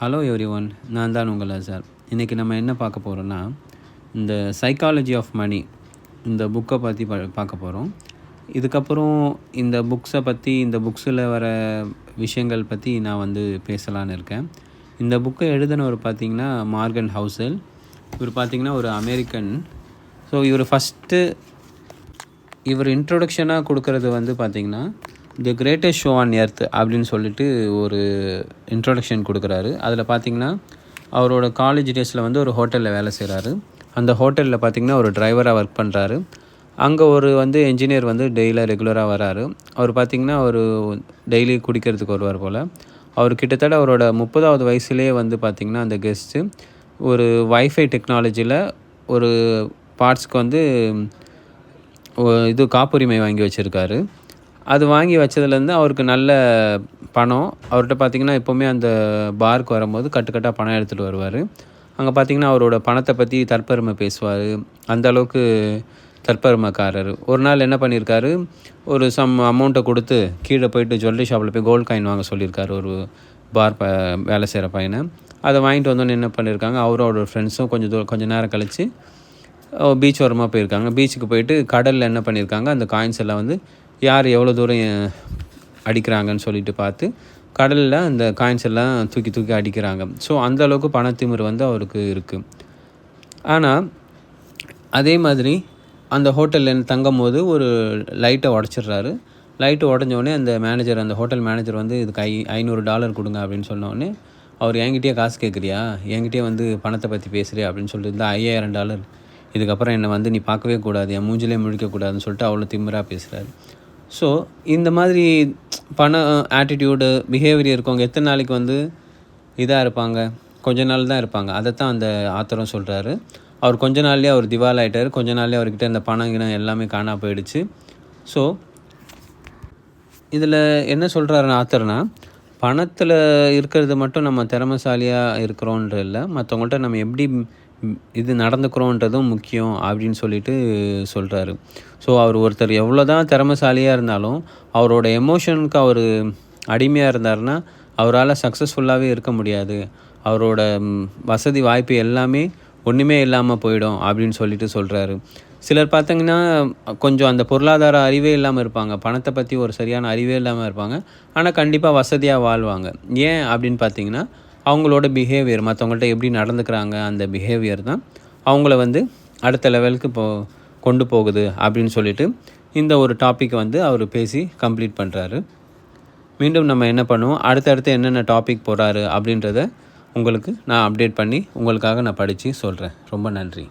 Hello everyone, நான் தான் உங்கள் அசார். இன்றைக்கி நம்ம என்ன பார்க்க போகிறோன்னா, இந்த சைக்காலஜி ஆஃப் மனி இந்த புக்கை பற்றி பார்க்க போகிறோம். இதுக்கப்புறம் இந்த புக்ஸை பற்றி, இந்த புக்ஸில் வர விஷயங்கள் பற்றி நான் பேசலான்னு இருக்கேன். இந்த புக்கை எழுதினவர் பார்த்திங்கன்னா மார்கன் ஹவுசல். இவர் பார்த்திங்கன்னா ஒரு அமெரிக்கன். ஸோ இவர் இன்ட்ரொடக்ஷனாக கொடுக்கறது பார்த்திங்கன்னா the greatest show on earth அப்படின்னு சொல்லிட்டு ஒரு இன்ட்ரொடக்ஷன் கொடுக்குறாரு. அதில் பார்த்திங்கன்னா அவரோட காலேஜ் டேஸில் ஒரு ஹோட்டலில் வேலை செய்கிறாரு. அந்த ஹோட்டலில் பார்த்திங்கன்னா ஒரு டிரைவராக ஒர்க் பண்ணுறாரு. அங்கே ஒரு என்ஜினியர் ரெகுலராக வராரு. அவர் பார்த்திங்கன்னா ஒரு டெய்லி குடிக்கிறதுக்கு வருவார் போல். அவர் கிட்டத்தட்ட அவரோட 30வது வயசுலேயே பார்த்திங்கன்னா அந்த கெஸ்ட்டு ஒரு வைஃபை டெக்னாலஜியில் ஒரு பார்ட்ஸ்க்கு இது காப்புரிமை வாங்கி வச்சுருக்காரு. அது வாங்கி வச்சதுலேருந்து அவருக்கு நல்ல பணம். அவர்கிட்ட பார்த்திங்கன்னா எப்போவுமே அந்த பாருக்கு வரும்போது கட்டுக்கட்டாக பணம் எடுத்துகிட்டு வருவார். அங்கே பார்த்திங்கன்னா அவரோட பணத்தை பற்றி தற்பெருமை பேசுவார். அந்த அளவுக்கு தற்பெருமைக்காரர். ஒரு நாள் என்ன பண்ணியிருக்காரு, ஒரு அமௌண்ட்டை கொடுத்து கீழே போயிட்டு ஜுவல்லரி ஷாப்பில் போய் கோல்டு காயின் வாங்க சொல்லியிருக்காரு ஒரு வேலை செய்கிற பையனை. அதை வாங்கிட்டு வந்தோன்னே என்ன பண்ணியிருக்காங்க, அவரோட ஃப்ரெண்ட்ஸும் கொஞ்சம் நேரம் கழித்து பீச் ஓரமாக போயிருக்காங்க. பீச்சுக்கு போயிட்டு கடலில் என்ன பண்ணியிருக்காங்க, அந்த காயின்ஸ் எல்லாம் யார் எவ்வளோ தூரம் அடிக்கிறாங்கன்னு சொல்லிட்டு பார்த்து கடலில் அந்த காயின்ஸ் எல்லாம் தூக்கி அடிக்கிறாங்க. ஸோ அந்தளவுக்கு பணத்திமிர் அவருக்கு இருக்குது. ஆனால் அதே மாதிரி அந்த ஹோட்டலில் தங்கும் போது ஒரு லைட்டை உடச்சிட்றாரு. லைட்டு உடஞ்சோடனே அந்த ஹோட்டல் மேனேஜர் இதுக்கு $500 கொடுங்க அப்படின்னு சொன்னோடனே, அவர் என்கிட்டயே காசு கேட்குறியா, என்கிட்டயே பணத்தை பற்றி பேசுகிறியா அப்படின்னு சொல்லிட்டு இருந்தால் $5000 இதுக்கப்புறம் என்னை நீ பார்க்கவே கூடாது, என் மூஞ்சிலே முழிக்கக்கூடாதுன்னு சொல்லிட்டு அவ்வளோ திமிராக பேசுகிறாரு. ஸோ இந்த மாதிரி பண ஆட்டிடியூடு பிஹேவியர் இருக்கவங்க எத்தனை நாளைக்கு இதாக இருப்பாங்க, கொஞ்ச நாள் தான் இருப்பாங்க. அதைத்தான் அந்த ஆத்தரும் சொல்கிறாரு. அவர் கொஞ்ச நாள்லேயே அவர் திவால் ஆகிட்டார். கொஞ்ச நாள்லேயே அவர்கிட்ட இந்த பணம் எல்லாமே காணா போயிடுச்சு. ஸோ இதில் என்ன சொல்கிறாருன்னு ஆத்தர்னா, பணத்தில் இருக்கிறது மட்டும் நம்ம திறமைசாலியாக இருக்கிறோன்ற இல்லை, மற்றவங்கள்ட்ட நம்ம எப்படி இது நடந்துக்கிறோன்றதும் முக்கியம் அப்படின்னு சொல்லிட்டு சொல்கிறாரு. ஸோ ஒருத்தர் எவ்வளோ தான் திறமைசாலியாக இருந்தாலும் அவரோட எமோஷனுக்கு அவர் அடிமையாக இருந்தாருன்னா அவரால் சக்ஸஸ்ஃபுல்லாகவே இருக்க முடியாது. அவரோட வசதி வாய்ப்பு எல்லாமே ஒன்றுமே இல்லாமல் போயிடும் அப்படின்னு சொல்லிட்டு சொல்கிறாரு. சிலர் பார்த்திங்கன்னா கொஞ்சம் அந்த பொருளாதார அறிவே இல்லாமல் இருப்பாங்க, பணத்தை பற்றி ஒரு சரியான அறிவே இல்லாமல் இருப்பாங்க. ஆனால் கண்டிப்பாக வசதியாக வாழ்வாங்க. ஏன் அப்படின்னு பார்த்திங்கன்னா அவங்களோட பிஹேவியர், மற்றவங்கள்ட்ட எப்படி நடந்துக்கிறாங்க, அந்த பிஹேவியர் தான் அவங்கள அடுத்த லெவலுக்கு கொண்டு போகுது அப்படின்னு சொல்லிட்டு இந்த ஒரு டாப்பிக்கை அவர் பேசி கம்ப்ளீட் பண்ணுறாரு. மீண்டும் நம்ம என்ன பண்ணுவோம், அடுத்தடுத்து என்னென்ன டாபிக் போகிறாரு அப்படின்றத உங்களுக்கு நான் அப்டேட் பண்ணி உங்களுக்காக நான் படித்து சொல்கிறேன். ரொம்ப நன்றி.